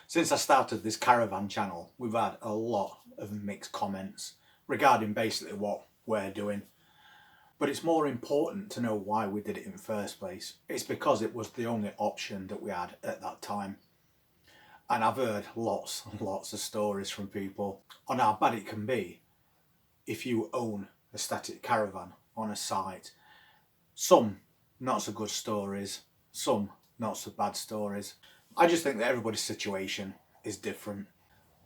Since I started this caravan channel, we've had a lot of mixed comments regarding basically what we're doing. But it's more important to know why we did it in the first place. It's because it was the only option that we had at that time. And I've heard lots and lots of stories from people on how bad it can be if you own a static caravan on a site. Some not so good stories, some not so bad stories. I just think that everybody's situation is different.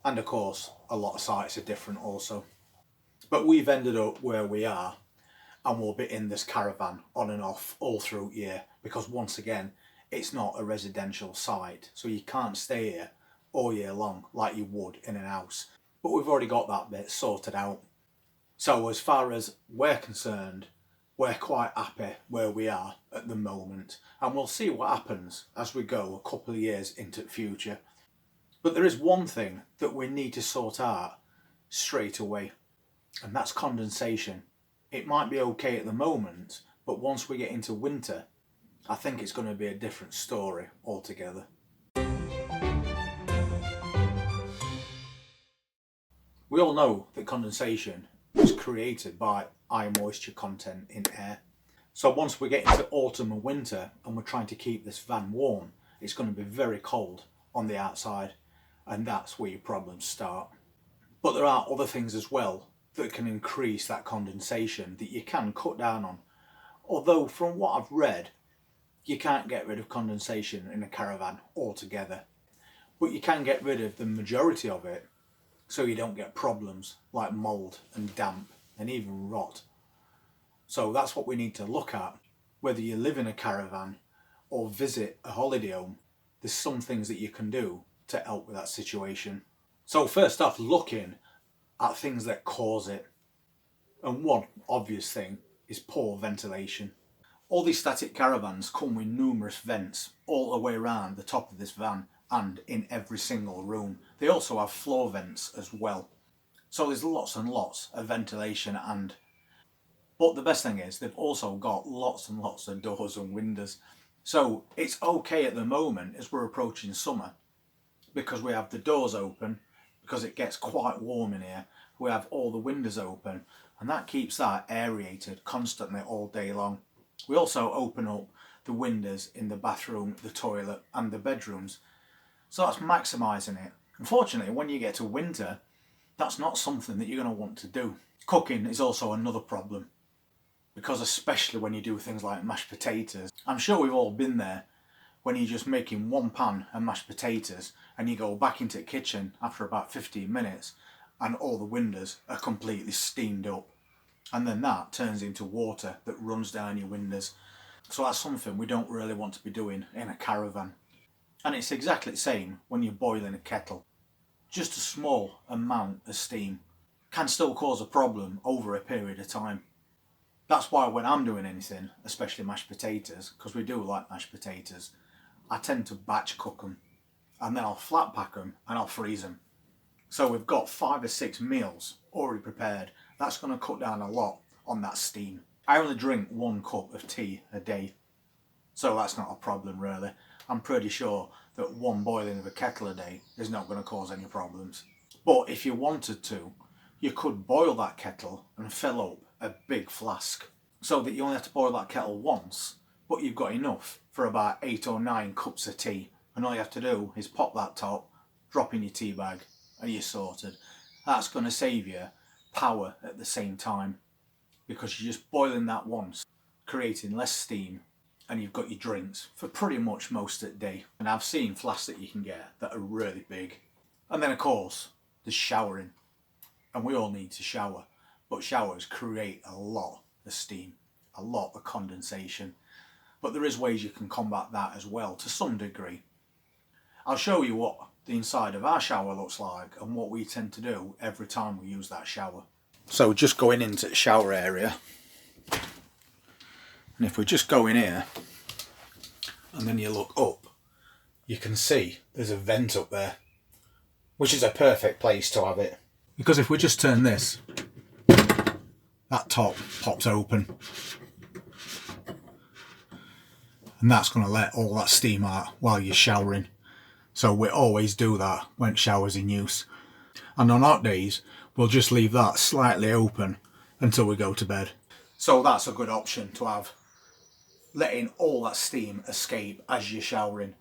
And of course, a lot of sites are different also. But we've ended up where we are, and we'll be in this caravan on and off all through year, because once again, it's not a residential site. So you can't stay here all year long like you would in an house. But we've already got that bit sorted out. So as far as we're concerned, we're quite happy where we are at the moment, and we'll see what happens as we go a couple of years into the future. But there is one thing that we need to sort out straight away, and that's condensation. It might be okay at the moment, but once we get into winter, I think it's going to be a different story altogether. We all know that condensation is created by high moisture content in air. So once we get into autumn and winter and we're trying to keep this van warm, it's going to be very cold on the outside, and that's where your problems start. But there are other things as well that can increase that condensation that you can cut down on. Although from what I've read, you can't get rid of condensation in a caravan altogether, but you can get rid of the majority of it so you don't get problems like mould and damp and even rot. So that's what we need to look at. Whether you live in a caravan or visit a holiday home, there's some things that you can do to help with that situation. So first off, looking at things that cause it. And one obvious thing is poor ventilation. All these static caravans come with numerous vents all the way around the top of this van and in every single room. They also have floor vents as well. So there's lots and lots of ventilation, but the best thing is they've also got lots and lots of doors and windows. So it's okay at the moment as we're approaching summer, because we have the doors open, because it gets quite warm in here. We have all the windows open, and that keeps that aerated constantly all day long. We also open up the windows in the bathroom, the toilet and the bedrooms. So that's maximising it. Unfortunately, when you get to winter, that's not something that you're going to want to do. Cooking is also another problem, because especially when you do things like mashed potatoes, I'm sure we've all been there when you're just making one pan of mashed potatoes and you go back into the kitchen after about 15 minutes and all the windows are completely steamed up, and then that turns into water that runs down your windows. So that's something we don't really want to be doing in a caravan. And it's exactly the same when you're boiling a kettle. Just a small amount of steam can still cause a problem over a period of time. That's why when I'm doing anything, especially mashed potatoes, because we do like mashed potatoes, I tend to batch cook them, and then I'll flat pack them and I'll freeze them. So we've got 5 or 6 meals already prepared. That's going to cut down a lot on that steam. I only drink 1 cup of tea a day, so that's not a problem really. I'm pretty sure that 1 boiling of a kettle a day is not going to cause any problems. But if you wanted to, you could boil that kettle and fill up a big flask, so that you only have to boil that kettle once, but you've got enough for about 8 or 9 cups of tea, and all you have to do is pop that top, drop in your tea bag, and you're sorted. That's going to save you power at the same time, because you're just boiling that once, creating less steam, and you've got your drinks for pretty much most of the day. And I've seen flasks that you can get that are really big. And then of course there's showering, and we all need to shower, but showers create a lot of steam, a lot of condensation. But there is ways you can combat that as well to some degree. I'll show you what the inside of our shower looks like and what we tend to do every time we use that shower. So just going into the shower area, and if we just go in here and then you look up, you can see there's a vent up there, which is a perfect place to have it, because if we just turn this, that top pops open, and that's going to let all that steam out while you're showering. So we always do that when shower's in use. And on hot days, we'll just leave that slightly open until we go to bed. So that's a good option to have, letting all that steam escape as you're showering.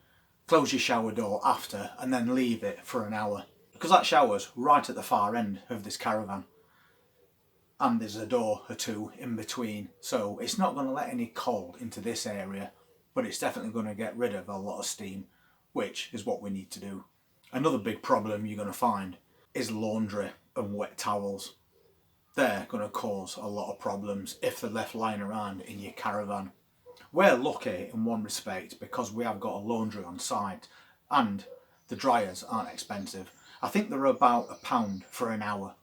Close your shower door after and then leave it for an hour, because that shower's right at the far end of this caravan and there's a door or two in between, so it's not going to let any cold into this area, but it's definitely going to get rid of a lot of steam, which is what we need to do. Another big problem you're going to find is laundry and wet towels. They're going to cause a lot of problems if they're left lying around in your caravan. We're lucky in one respect because we have got a laundry on site and the dryers aren't expensive. I think they're about £1 for an hour.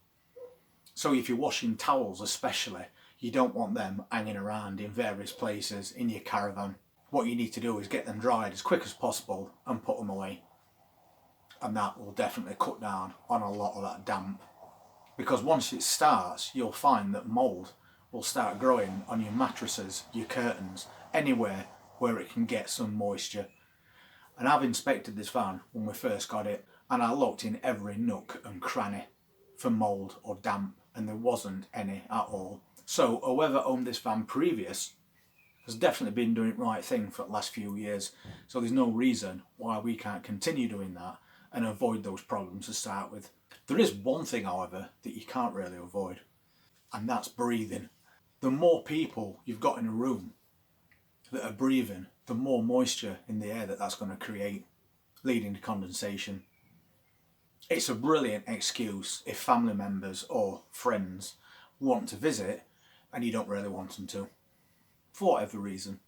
So if you're washing towels especially, you don't want them hanging around in various places in your caravan. What you need to do is get them dried as quick as possible and put them away. And that will definitely cut down on a lot of that damp. Because once it starts, you'll find that mould will start growing on your mattresses, your curtains, anywhere where it can get some moisture. And I've inspected this van when we first got it, and I looked in every nook and cranny for mould or damp, and there wasn't any at all. So whoever owned this van previous has definitely been doing the right thing for the last few years. So there's no reason why we can't continue doing that and avoid those problems to start with. There is one thing, however, that you can't really avoid, and that's breathing. The more people you've got in a room that are breathing, the more moisture in the air that's going to create, leading to condensation. It's a brilliant excuse if family members or friends want to visit and you don't really want them to, for whatever reason.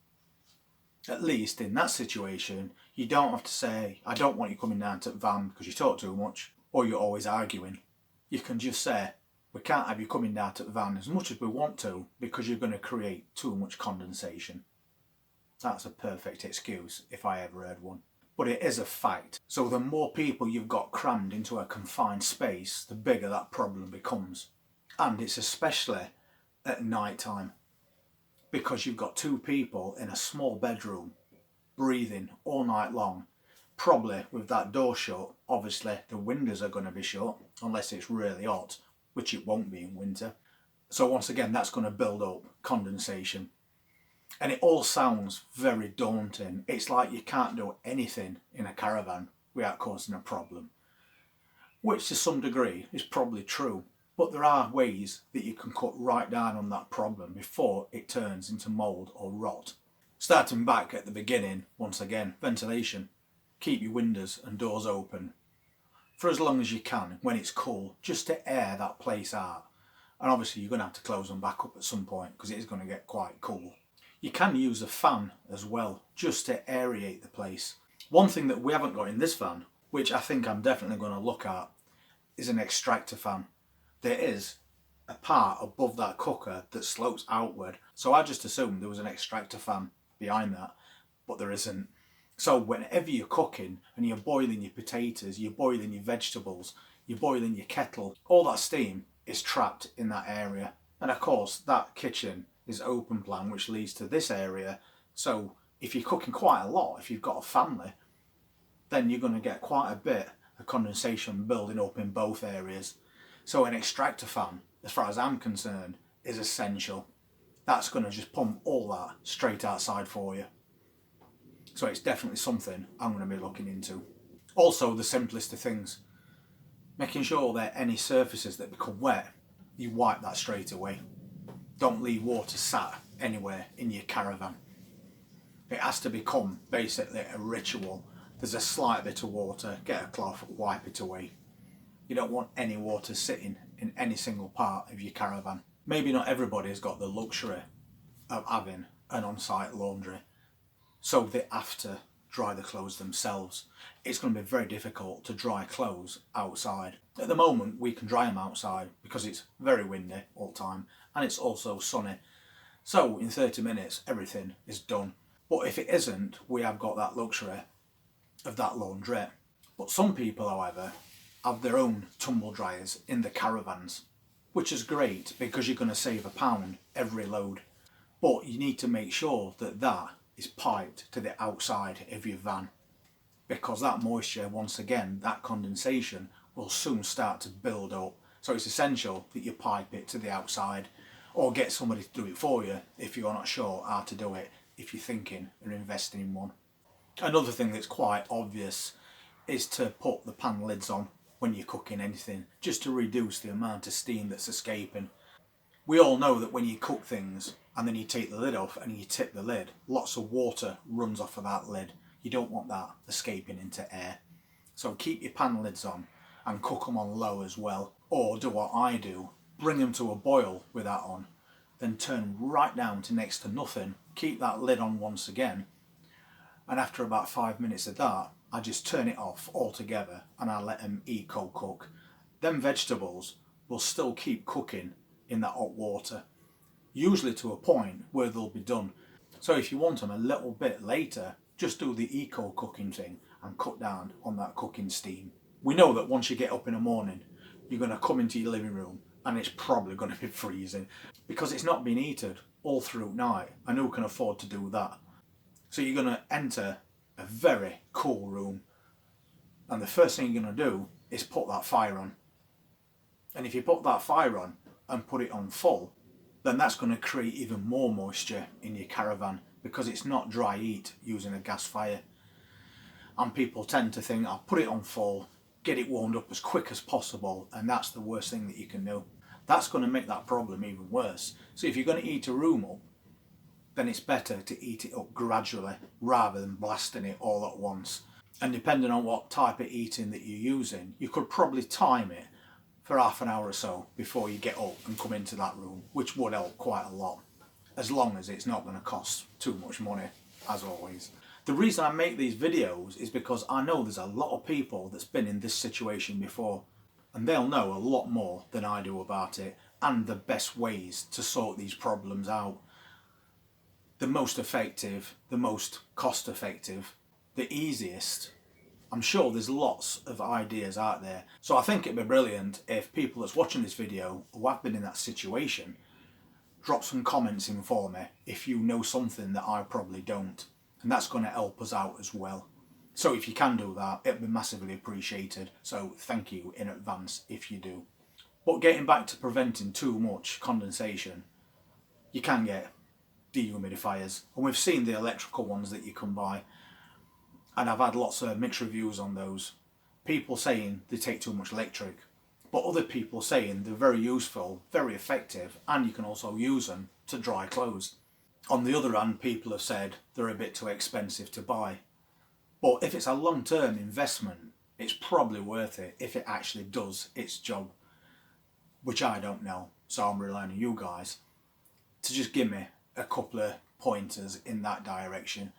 At least in that situation, you don't have to say, I don't want you coming down to the van because you talk too much, or you're always arguing. You can just say, we can't have you coming down to the van as much as we want to because you're going to create too much condensation. That's a perfect excuse if I ever heard one. But it is a fact. So the more people you've got crammed into a confined space, the bigger that problem becomes. And it's especially at night time, because you've got two people in a small bedroom breathing all night long, probably with that door shut. Obviously the windows are going to be shut unless it's really hot, which it won't be in winter. So once again, that's going to build up condensation. And it all sounds very daunting. It's like you can't do anything in a caravan without causing a problem, which to some degree is probably true. But there are ways that you can cut right down on that problem before it turns into mould or rot. Starting back at the beginning, once again, ventilation. Keep your windows and doors open for as long as you can when it's cool, just to air that place out. And obviously you're going to have to close them back up at some point because it is going to get quite cool. You can use a fan as well, just to aerate the place. One thing that we haven't got in this van, which I think I'm definitely going to look at, is an extractor fan. There is a part above that cooker that slopes outward, so I just assumed there was an extractor fan behind that, but there isn't. So whenever you're cooking and you're boiling your potatoes, you're boiling your vegetables, you're boiling your kettle, all that steam is trapped in that area. And of course that kitchen is open plan, which leads to this area. So if you're cooking quite a lot, if you've got a family, then you're going to get quite a bit of condensation building up in both areas. So an extractor fan, as far as I'm concerned, is essential. That's going to just pump all that straight outside for you. So it's definitely something I'm going to be looking into. Also, the simplest of things, making sure that any surfaces that become wet, you wipe that straight away. Don't leave water sat anywhere in your caravan. It has to become basically a ritual. There's a slight bit of water, get a cloth, wipe it away. You don't want any water sitting in any single part of your caravan. Maybe not everybody has got the luxury of having an on-site laundry, so they have to dry the clothes themselves. It's going to be very difficult to dry clothes outside. At the moment we can dry them outside because it's very windy all the time and it's also sunny. So in 30 minutes everything is done. But if it isn't, we have got that luxury of that laundrette. But some people, however, have their own tumble dryers in the caravans, which is great because you're going to save £1 every load. But you need to make sure that that is piped to the outside of your van. because that moisture, once again, that condensation will soon start to build up. So it's essential that you pipe it to the outside or get somebody to do it for you if you're not sure how to do it, if you're thinking of investing in one. Another thing that's quite obvious is to put the pan lids on when you're cooking anything, just to reduce the amount of steam that's escaping. We all know that when you cook things and then you take the lid off and you tip the lid, lots of water runs off of that lid. You don't want that escaping into air. So keep your pan lids on and cook them on low as well. Or do what I do, bring them to a boil with that on, then turn right down to next to nothing, keep that lid on once again, and after about 5 minutes of that, I just turn it off altogether and I let them eco-cook. Them vegetables will still keep cooking in that hot water, usually to a point where they'll be done. So if you want them a little bit later, just do the eco-cooking thing and cut down on that cooking steam. We know that once you get up in the morning, you're going to come into your living room and it's probably going to be freezing because it's not been heated all through night, and who can afford to do that? So you're going to enter a very cool room, and the first thing you're going to do is put that fire on. And if you put that fire on and put it on full, then that's going to create even more moisture in your caravan because it's not dry heat using a gas fire. And people tend to think, I'll put it on full, get it warmed up as quick as possible, and that's the worst thing that you can do. That's going to make that problem even worse. So if you're going to heat a room up, then it's better to heat it up gradually rather than blasting it all at once. And depending on what type of heating that you're using, you could probably time it for half an hour or so before you get up and come into that room, which would help quite a lot, as long as it's not going to cost too much money, as always. The reason I make these videos is because I know there's a lot of people that's been in this situation before, and they'll know a lot more than I do about it and the best ways to sort these problems out. The most effective, the most cost effective, the easiest. I'm sure there's lots of ideas out there. So I think it'd be brilliant if people that's watching this video who have been in that situation drop some comments in for me if you know something that I probably don't. And that's going to help us out as well. So if you can do that, it'd be massively appreciated. So thank you in advance if you do. But getting back to preventing too much condensation, you can get dehumidifiers, and we've seen the electrical ones that you can buy, and I've had lots of mixed reviews on those. People saying they take too much electric, but other people saying they're very useful, very effective, and you can also use them to dry clothes. On the other hand, people have said they're a bit too expensive to buy, but if it's a long-term investment, it's probably worth it if it actually does its job, which I don't know, so I'm relying on you guys to just give me a couple of pointers in that direction.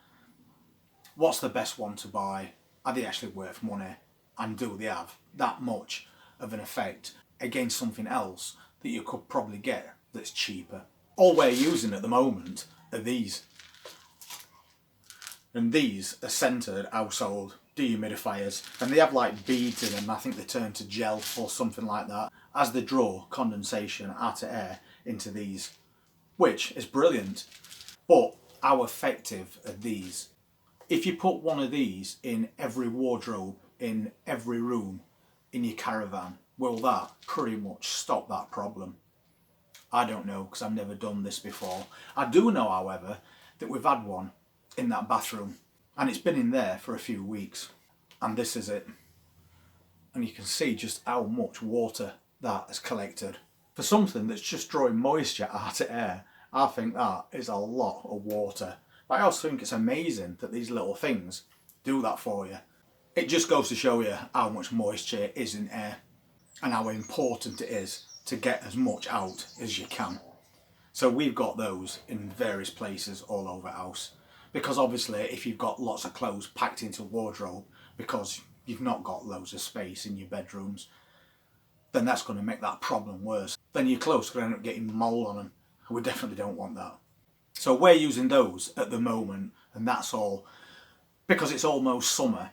What's the best one to buy? Are they actually worth money? And do they have that much of an effect against something else that you could probably get that's cheaper? All we're using at the moment are these. And these are centred household dehumidifiers, and they have like beads in them. I think they turn to gel or something like that as they draw condensation out of air into these, which is brilliant. But how effective are these? If you put one of these in every wardrobe, in every room in your caravan, will that pretty much stop that problem? I don't know, because I've never done this before. I do know, however, that we've had one in that bathroom, and it's been in there for a few weeks, and this is it. And you can see just how much water that has collected. For something that's just drawing moisture out of air, I think that is a lot of water. But I also think it's amazing that these little things do that for you. It just goes to show you how much moisture is in air and how important it is to get as much out as you can. So we've got those in various places all over the house, because obviously if you've got lots of clothes packed into a wardrobe because you've not got loads of space in your bedrooms, then that's going to make that problem worse. Then your clothes could end up getting mould on them, and we definitely don't want that. So we're using those at the moment, and that's all because it's almost summer.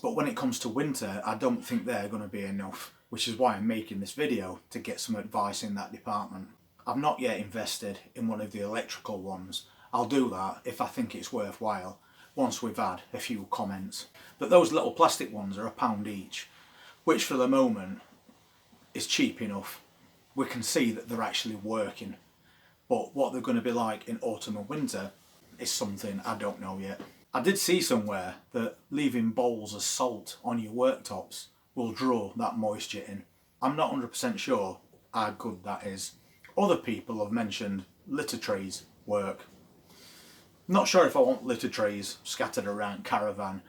But when it comes to winter, I don't think they're going to be enough, which is why I'm making this video, to get some advice in that department. I've not yet invested in one of the electrical ones. I'll do that if I think it's worthwhile, once we've had a few comments. But those little plastic ones are £1 each, which for the moment is cheap enough. We can see that they're actually working. But what they're going to be like in autumn and winter is something I don't know yet. I did see somewhere that leaving bowls of salt on your worktops will draw that moisture in. I'm not 100% sure how good that is. Other people have mentioned litter trays work. Not sure if I want litter trays scattered around Caravan,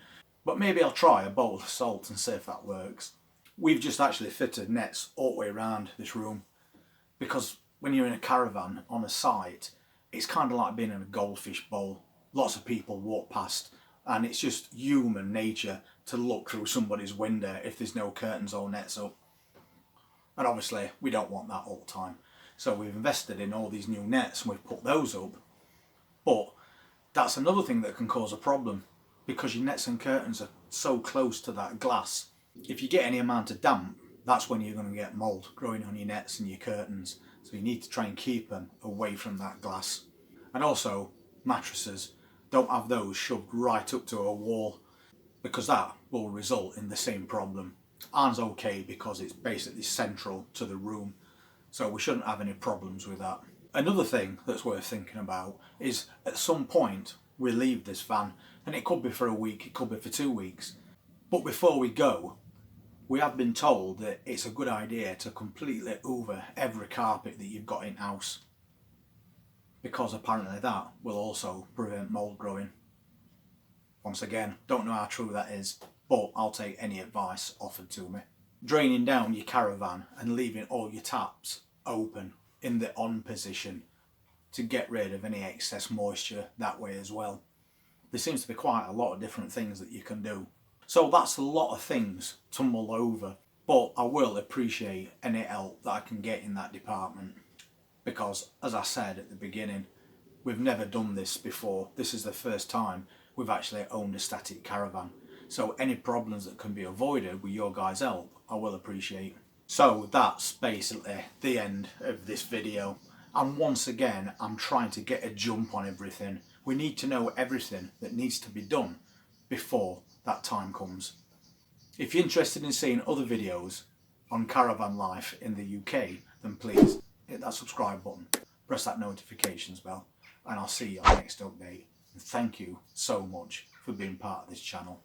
but maybe I'll try a bowl of salt and see if that works. We've just actually fitted nets all the way around this room, because when you're in a caravan on a site, it's kind of like being in a goldfish bowl. Lots of people walk past and it's just human nature to look through somebody's window if there's no curtains or nets up. And obviously we don't want that all the time. So we've invested in all these new nets and we've put those up. But that's another thing that can cause a problem, because your nets and curtains are so close to that glass. If you get any amount of damp, that's when you're going to get mould growing on your nets and your curtains. So you need to try and keep them away from that glass. And also mattresses, don't have those shoved right up to a wall, because that will result in the same problem. Ours okay because it's basically central to the room, so we shouldn't have any problems with that. Another thing that's worth thinking about is at some point we leave this van, and it could be for a week, it could be for 2 weeks. But before we go, we have been told that it's a good idea to completely hoover every carpet that you've got in house, because apparently that will also prevent mould growing. Once again, don't know how true that is, but I'll take any advice offered to me. Draining down your caravan and leaving all your taps open in the on position to get rid of any excess moisture that way as well. There seems to be quite a lot of different things that you can do. So that's a lot of things to mull over, but I will appreciate any help that I can get in that department, because as I said at the beginning, we've never done this before. This is the first time we've actually owned a static caravan. So any problems that can be avoided with your guys' help, I will appreciate. So that's basically the end of this video. And once again, I'm trying to get a jump on everything. We need to know everything that needs to be done before that time comes. If you're interested in seeing other videos on caravan life in the UK, then please hit that subscribe button, press that notifications bell, and I'll see you on the next update. And thank you so much for being part of this channel.